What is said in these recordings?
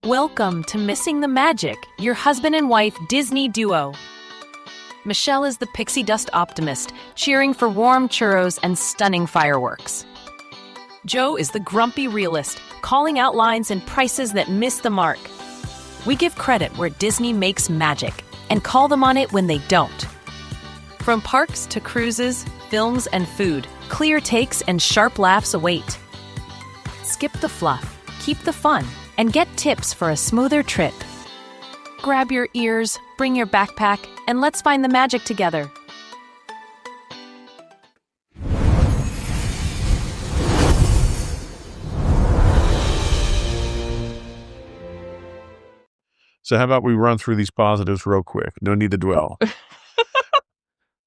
Welcome to Missing the Magic, your husband and wife Disney duo. Michelle is the pixie dust optimist, cheering for warm churros and stunning fireworks. Joe is the grumpy realist, calling out lines and prices that miss the mark. We give credit where Disney makes magic and call them on it when they don't. From parks to cruises, films, and food, clear takes and sharp laughs await. Skip the fluff, keep the fun, and get tips for a smoother trip. Grab your ears, bring your backpack, and let's find the magic together. So how about we run through these positives real quick? No need to dwell.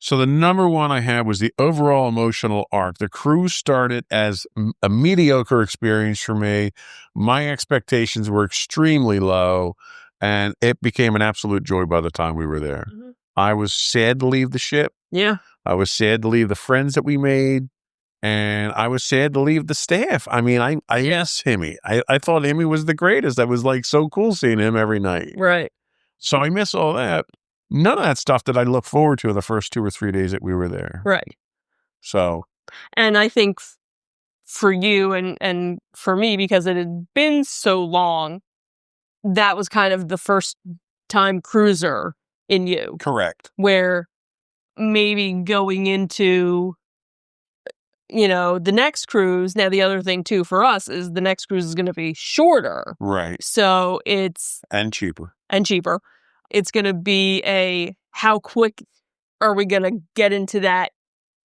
So the number one I had was the overall emotional arc. The cruise started as a mediocre experience for me. My expectations were extremely low, and it became an absolute joy by the time we were there. Mm-hmm. I was sad to leave the ship. Yeah. I was sad to leave the friends that we made, and I was sad to leave the staff. I mean, I asked Himmy. I thought Himmy was the greatest. That was like so cool seeing him every night. Right. So I miss all that. None of that stuff that I look forward to in the first 2 or 3 days that we were there. Right. So. And I think for you and for me, because it had been so long, that was kind of the first time cruiser in you. Correct. Where maybe going into, the next cruise. Now, the other thing too for us is the next cruise is going to be shorter. Right. So it's. And cheaper. It's going to be how quick are we going to get into that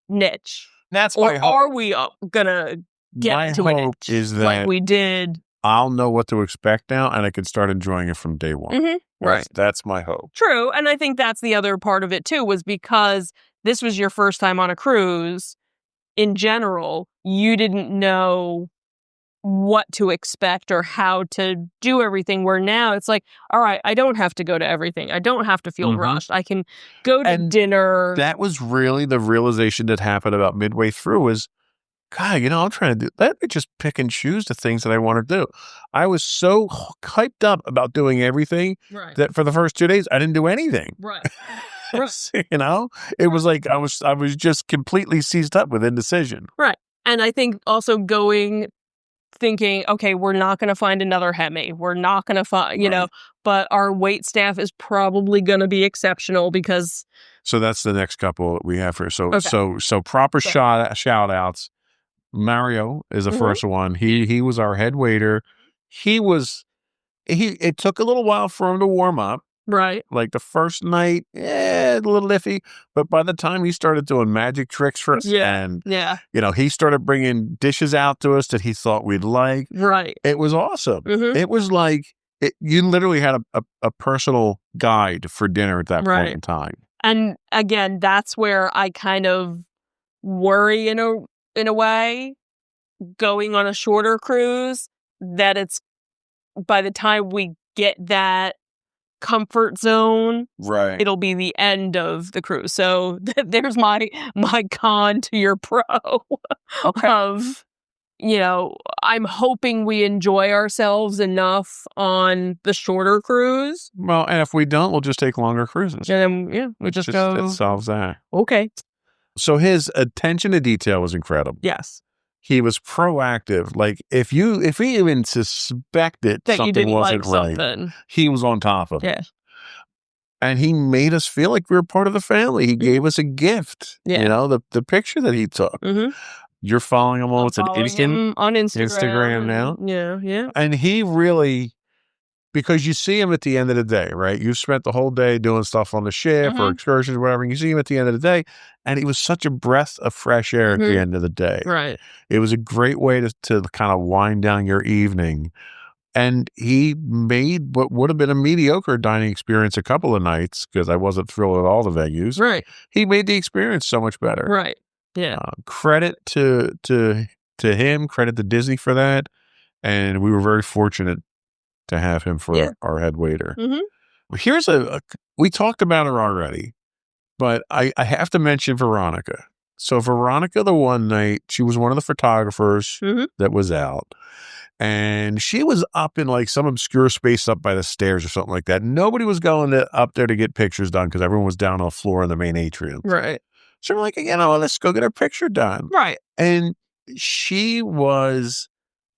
niche? That's or my hope. Are we going to get to my a hope niche is that like we did? I'll know what to expect now, and I can start enjoying it from day one. Mm-hmm. Right. That's my hope. True. And I think that's the other part of it too, was because this was your first time on a cruise. In general, you didn't know what to expect or how to do everything, where now it's like, all right, I don't have to go to everything. I don't have to feel rushed. I can go to dinner. That was really the realization that happened about midway through was, God, I'm trying to let me just pick and choose the things that I want to do. I was so hyped up about doing everything that for the first 2 days, I didn't do anything. Right. It was like I was just completely seized up with indecision. Right. And I think also thinking, okay, we're not going to find another Hemi. We're not going to find, but our wait staff is probably going to be exceptional because. So that's the next couple that we have here. So proper shout outs. Mario is the first one. He was our head waiter. It took a little while for him to warm up. Right. Like the first night, a little iffy. But by the time he started doing magic tricks for us, and he started bringing dishes out to us that he thought we'd like. Right. It was awesome. Mm-hmm. It was like you literally had a personal guide for dinner at that point in time. And again, that's where I kind of worry in a way, going on a shorter cruise, that it's by the time we get that comfort zone, it'll be the end of the cruise. So there's my con to your pro of, I'm hoping we enjoy ourselves enough on the shorter cruise. Well, and if we don't, we'll just take longer cruises. And then, we just go. It solves that. Okay. So his attention to detail was incredible. Yes. He was proactive. Like if he even suspected that something wasn't right, he was on top of it. Yeah. And he made us feel like we were part of the family. He gave us a gift. Yeah. The picture that he took. Mm-hmm. You're following him on Instagram now. Yeah. And he really, because you see him at the end of the day, right? You spent the whole day doing stuff on the ship or excursions or whatever, and you see him at the end of the day, and he was such a breath of fresh air at the end of the day. Right. It was a great way to kind of wind down your evening. And he made what would have been a mediocre dining experience a couple of nights, because I wasn't thrilled with all the venues. Right. He made the experience so much better. Right. Yeah. Credit to him, credit to Disney for that. And we were very fortunate to have him for our head waiter. Mm-hmm. Here's we talked about her already, but I have to mention Veronica. So Veronica, the one night, she was one of the photographers that was out. And she was up in like some obscure space up by the stairs or something like that. Nobody was going up there to get pictures done because everyone was down on the floor in the main atrium. Right. So we're like, let's go get our picture done. Right. And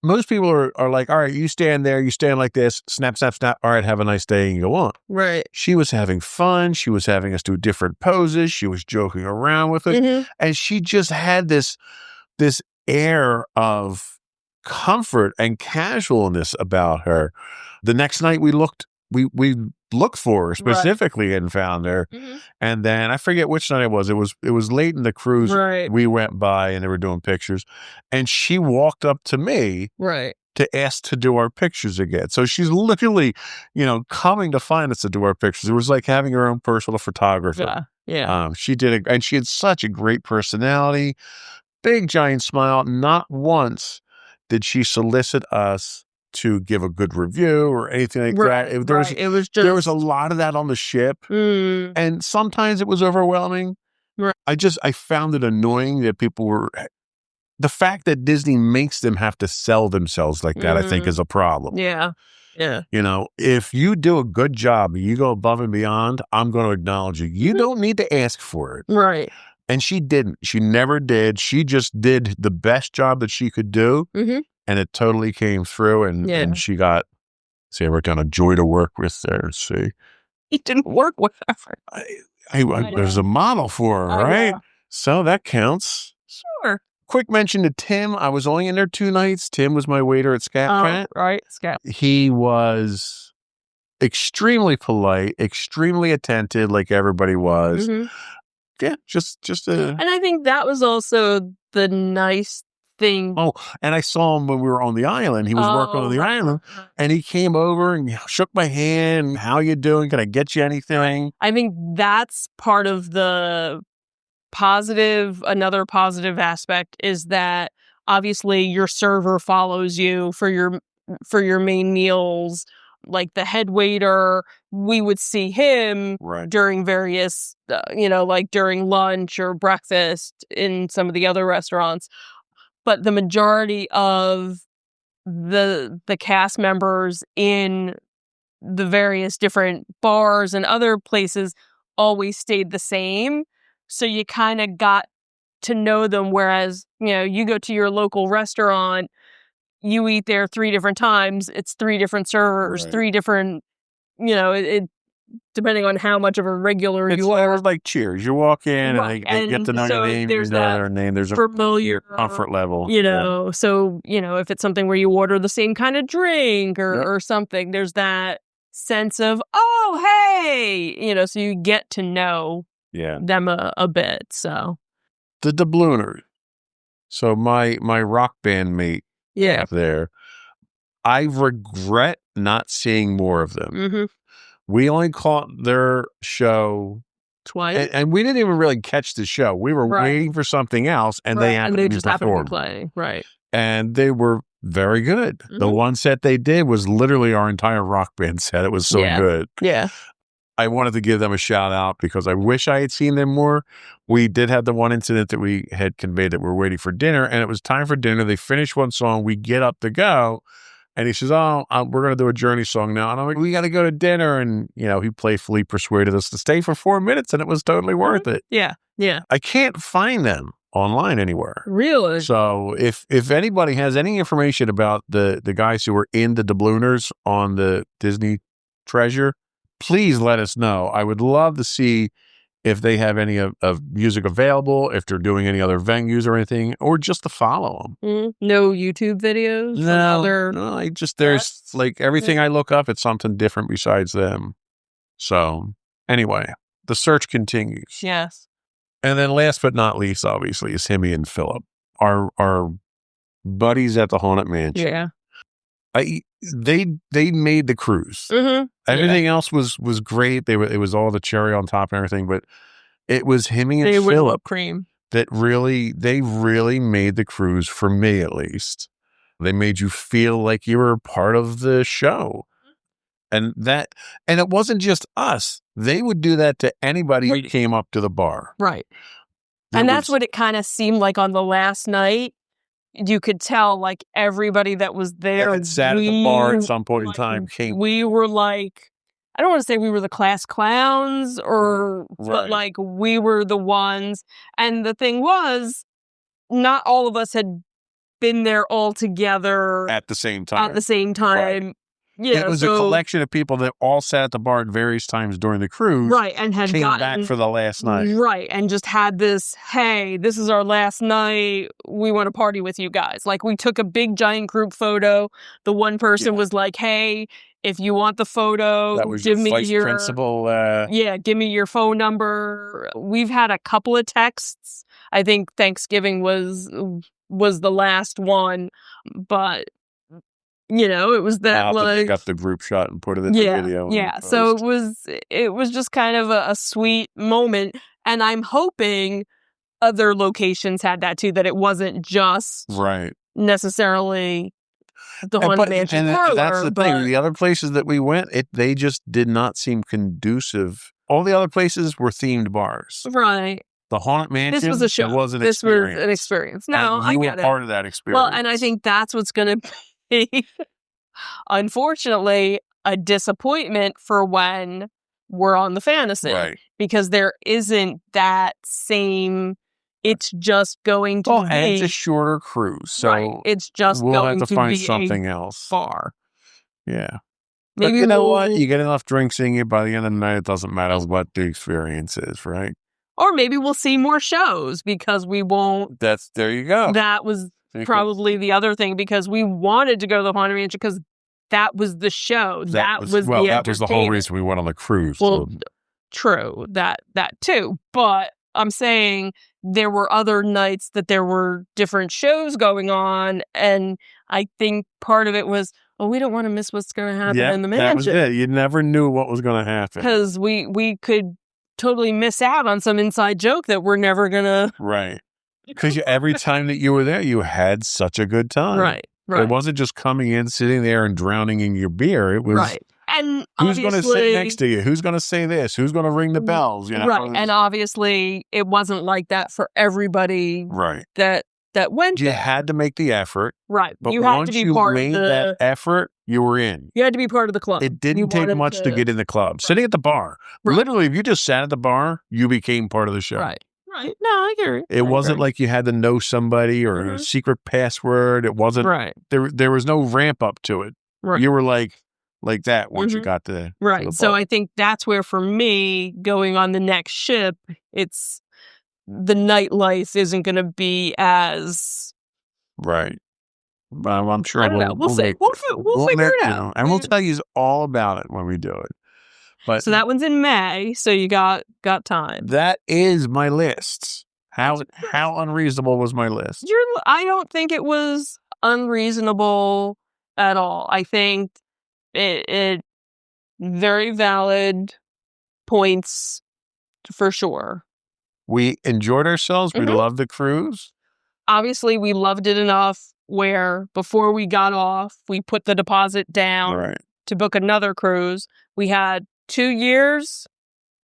most people are like, all right, you stand there, you stand like this, snap, snap, snap. All right, have a nice day and you go on. Right. She was having fun. She was having us do different poses. She was joking around with it. Mm-hmm. And she just had this air of comfort and casualness about her. The next night we looked for her specifically and found her. Mm-hmm. And then I forget which night it was. It was late in the cruise. Right. We went by and they were doing pictures. And she walked up to me right. to ask to do our pictures again. So she's literally, coming to find us to do our pictures. It was like having her own personal photographer. Yeah. Yeah. She did it, and she had such a great personality, big giant smile. Not once did she solicit us to give a good review or anything like that. There was a lot of that on the ship, and sometimes it was overwhelming. Right. I found it annoying that people were. The fact that Disney makes them have to sell themselves like that, I think, is a problem. Yeah. Yeah. If you do a good job, you go above and beyond, I'm going to acknowledge you. You don't need to ask for it. Right. And she didn't. She never did. She just did the best job that she could do. Mm-hmm. And it totally came through. And she got, I worked on a joy to work with there. See, he didn't work with her. There's a model for her, right? So that counts. Sure. Quick mention to Tim. I was only in there 2 nights. Tim was my waiter at Scat Pat. Right. Scat. He was extremely polite, extremely attentive, like everybody was. Mm-hmm. Yeah, just And I think that was also the nice thing. Oh, and I saw him when we were on the island. He was working on the island, and he came over and shook my hand. How you doing? Can I get you anything? I think that's part of the positive. Another positive aspect is that obviously your server follows you for your main meals. Like the head waiter, we would see him during various, like during lunch or breakfast in some of the other restaurants. But the majority of the cast members in the various different bars and other places always stayed the same. So you kind of got to know them. Whereas, you go to your local restaurant, you eat there 3 different times. It's 3 different servers, 3 different, it depending on how much of a regular you are. It's like Cheers. You walk in and they get to know your name. There's There's a familiar comfort level. So, if it's something where you order the same kind of drink or something, there's that sense of, oh, hey, so you get to know them a bit. So the doublooners. So my rock band mate there, I regret not seeing more of them. Mm-hmm. We only caught their show twice, and we didn't even really catch the show. We were waiting for something else, and they just happened to be playing. Right, and they were very good. Mm-hmm. The one set they did was literally our entire rock band set. It was so good. Yeah. I wanted to give them a shout out because I wish I had seen them more. We did have the one incident that we had conveyed that we were waiting for dinner, and it was time for dinner. They finished one song. We get up to go, and he says, we're going to do a Journey song now. And I'm like, we got to go to dinner. And, he playfully persuaded us to stay for 4 minutes, and it was totally worth it. Yeah, yeah. I can't find them online anywhere. Really? So if anybody has any information about the guys who were in the doublooners on the Disney Treasure, please let us know. I would love to see if they have any of music available, if they're doing any other venues or anything, or just to follow them. No YouTube videos? No, there's like everything I look up, it's something different besides them. So anyway, the search continues. Yes. And then last but not least, obviously, is Hemi and Philip, our buddies at the Haunted Mansion. Yeah. They made the cruise. Mm-hmm. Everything else was great. It was all the cherry on top and everything, but it was Hemi and Philip cream that really made the cruise, for me at least. They made you feel like you were part of the show. And it wasn't just us. They would do that to anybody who came up to the bar. Right. And that's what it kind of seemed like on the last night. you could tell, like, everybody that was there. And sat at the bar at some point in time. We were like, I don't want to say we were the class clowns but like we were the ones. And the thing was, not all of us had been there all together at the same time. Right. Yeah, it was a collection of people that all sat at the bar at various times during the cruise. Right, and had came back for the last night. Right, and just had this, hey, this is our last night. We want to party with you guys. Like, we took a big giant group photo. The one person was like, hey, if you want the photo, that was give me vice your principal. Give me your phone number. We've had a couple of texts. I think Thanksgiving was the last one, but it was that like got the group shot and put it in the video. Yeah, so it was just kind of a sweet moment, and I'm hoping other locations had that too. That it wasn't just necessarily the Haunted Mansion Parlor. That's the thing. The other places that we went, they just did not seem conducive. All the other places were themed bars, right? The Haunted Mansion. This was a show. It was an this experience. was an experience. No, and you I get were it. part of that experience. Well, and I think that's what's going to be, unfortunately, a disappointment for when we're on the fantasy, because there isn't that same. It's just going to be. And it's a shorter cruise, so it's just we'll going have to find be something else. Far. Yeah. Maybe but you know what? You get enough drinks in you, by the end of the night, it doesn't matter what the experience is, right? Or maybe we'll see more shows because we won't. There you go. That was probably the other thing, because we wanted to go to the Haunted Mansion because that was the show. That was the whole reason we went on the cruise. Well, true. That too. But I'm saying there were other nights that there were different shows going on, and I think part of it was, we don't want to miss what's going to happen in the mansion. That was it. You never knew what was going to happen. Because we could totally miss out on some inside joke that we're never going to... Right. Because every time that you were there, you had such a good time. Right. It wasn't just coming in, sitting there, and drowning in your beer. It was... Right. And who's going to sit next to you? Who's going to say this? Who's going to ring the bells? Right. And obviously, it wasn't like that for everybody that went You had to make the effort. Right. But you had once to be you part made of that effort, you were in. You had to be part of the club. It didn't take much to get in the club. Right. Sitting at the bar. Right. Literally, if you just sat at the bar, you became part of the show. Right. Right. No, I agree. It wasn't like you had to know somebody or a secret password. It wasn't. Right. There was no ramp up to it. Right. You were like that once you got to right. the so I think that's where, for me, going on the next ship, it's the nightlife isn't going to be as right. I'm sure we'll see. We'll figure it out, and we'll tell you all about it when we do it. But so that one's in May, so you got time. That is my list. How unreasonable was my list? I don't think it was unreasonable at all. I think it very valid points for sure. We enjoyed ourselves. We loved the cruise. Obviously, we loved it enough where before we got off, we put the deposit down to book another cruise. We had 2 years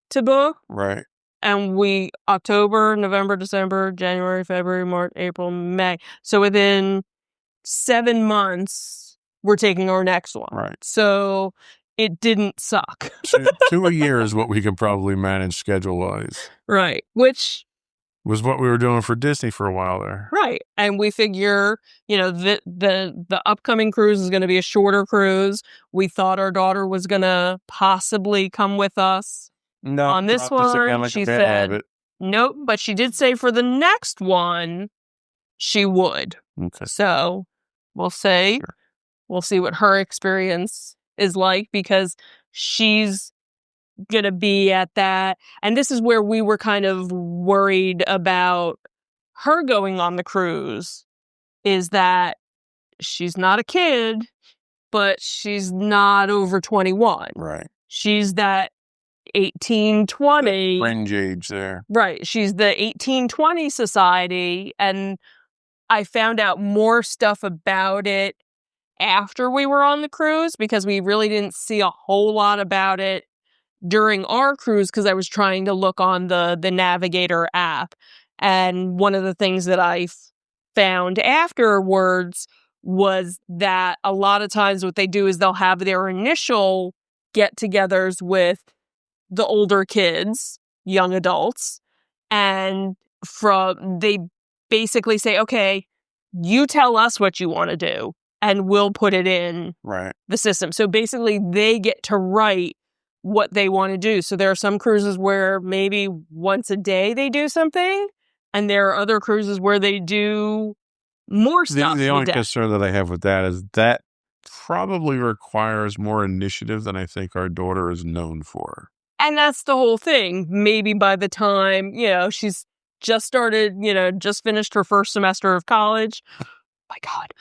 to book. Right. And October, November, December, January, February, March, April, May. So within 7 months, we're taking our next one. Right. So it didn't suck. 2 a year is what we can probably manage schedule-wise. Right. Which was what we were doing for Disney for a while there. Right. And we figure, the upcoming cruise is going to be a shorter cruise. We thought our daughter was going to possibly come with us. No, on this one, she said, nope. But she did say for the next one, she would. Okay. So we'll see. Sure. We'll see what her experience is like, because she's going to be at that. And this is where we were kind of worried about her going on the cruise, is that she's not a kid, but she's not over 21. Right. She's that 18-20 fringe age there. Right. She's the 18-20 society. And I found out more stuff about it after we were on the cruise, because we really didn't see a whole lot about it during our cruise, because I was trying to look on the Navigator app. And one of the things that I found afterwards was that a lot of times what they do is they'll have their initial get-togethers with the older kids, young adults, and they basically say, okay, you tell us what you want to do and we'll put it in the system. So basically they get to write what they want to do. So there are some cruises where maybe once a day they do something, and there are other cruises where they do more stuff. The only concern that I have with that is that probably requires more initiative than I think our daughter is known for. And that's the whole thing. Maybe by the time, she's just started, just finished her first semester of college. My God.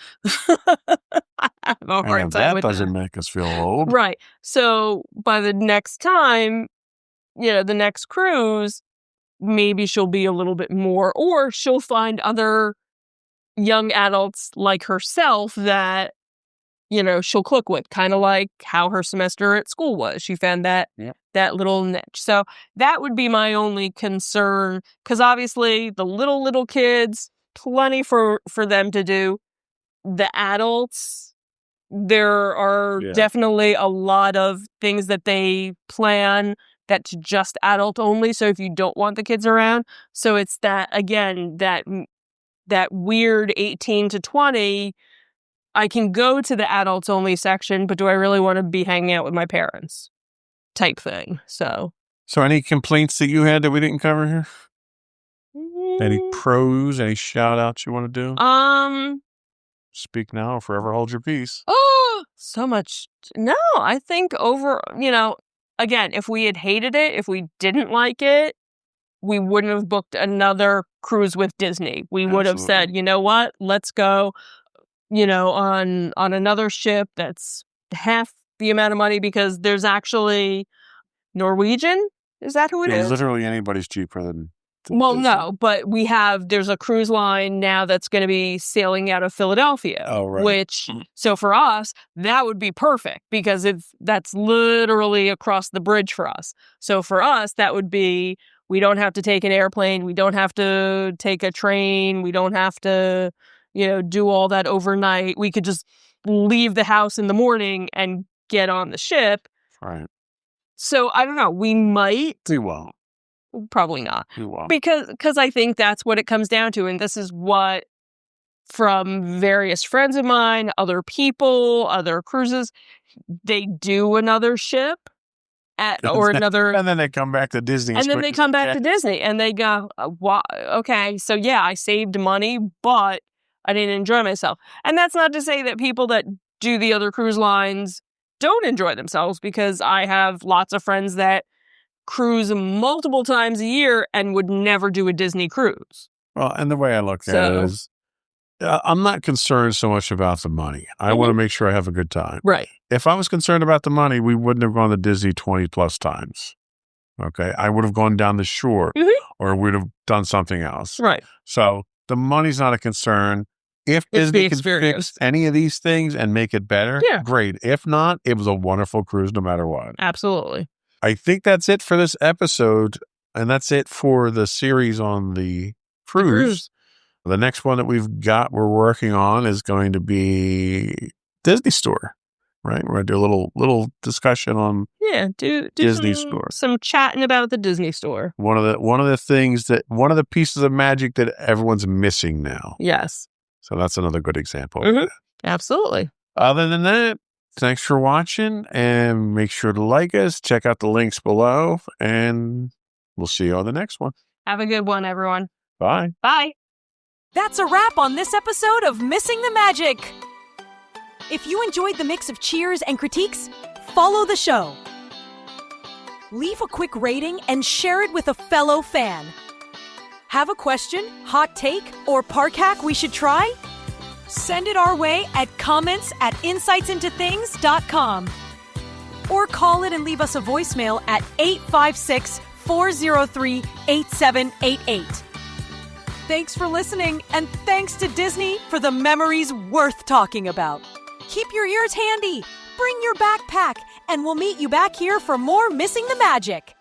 I have a hard time with that. Doesn't make us feel old. Right. So by the next time, the next cruise, maybe she'll be a little bit more, or she'll find other young adults like herself that, she'll click with, kind of like how her semester at school was. She found that little niche. So that would be my only concern, because obviously the little kids, plenty for them to do. The adults, there are definitely a lot of things that they plan that's just adult only. So if you don't want the kids around, so it's that, again, that weird 18 to 20, I can go to the adults only section, but do I really want to be hanging out with my parents type thing? So any complaints that you had that we didn't cover here? Any pros, any shout outs you want to do? Speak now or forever hold your peace. Oh, so much. No, I think again, if we had hated it, if we didn't like it, we wouldn't have booked another cruise with Disney. We would have said, you know what, let's go, on another ship that's half the amount of money, because there's actually Norwegian. Is that who it is? Literally anybody's cheaper than Well, Disney. no, but there's a cruise line now that's going to be sailing out of Philadelphia. Oh, right. Which, so for us, that would be perfect, because that's literally across the bridge for us. So for us, that would be, we don't have to take an airplane. We don't have to take a train. We don't have to, do all that overnight. We could just leave the house in the morning and get on the ship. Right. So I don't know. We might. We won't. Probably not. We won't. Because I think that's what it comes down to. And this is what, from various friends of mine, other people, other cruises, they do another ship another. And then they come back to Disney. And then they come back to Disney and they go, okay, so yeah, I saved money, but I didn't enjoy myself. And that's not to say that people that do the other cruise lines don't enjoy themselves, because I have lots of friends that cruise multiple times a year and would never do a Disney cruise. Well, and the way I look at it is, I'm not concerned so much about the money. I want to make sure I have a good time. Right. If I was concerned about the money, we wouldn't have gone to Disney 20 plus times. Okay. I would have gone down the shore or we'd have done something else. Right. So the money's not a concern. If Disney can fix any of these things and make it better, great. If not, it was a wonderful cruise no matter what. Absolutely. I think that's it for this episode, and that's it for the series on the cruise. The next one that we're working on is going to be Disney Store, right? We're going to do a little discussion on do Disney Store. Some chatting about the Disney Store. One of the pieces of magic that everyone's missing now. Yes. So that's another good example. Absolutely. Other than that, thanks for watching, and make sure to like us. Check out the links below, and we'll see you on the next one. Have a good one, everyone. Bye. Bye. That's a wrap on this episode of Missing the Magic. If you enjoyed the mix of cheers and critiques, follow the show. Leave a quick rating and share it with a fellow fan. Have a question, hot take, or park hack we should try? Send it our way at comments@insightsintothings.com. Or call it and leave us a voicemail at 856-403-8788. Thanks for listening, and thanks to Disney for the memories worth talking about. Keep your ears handy, bring your backpack, and we'll meet you back here for more Missing the Magic.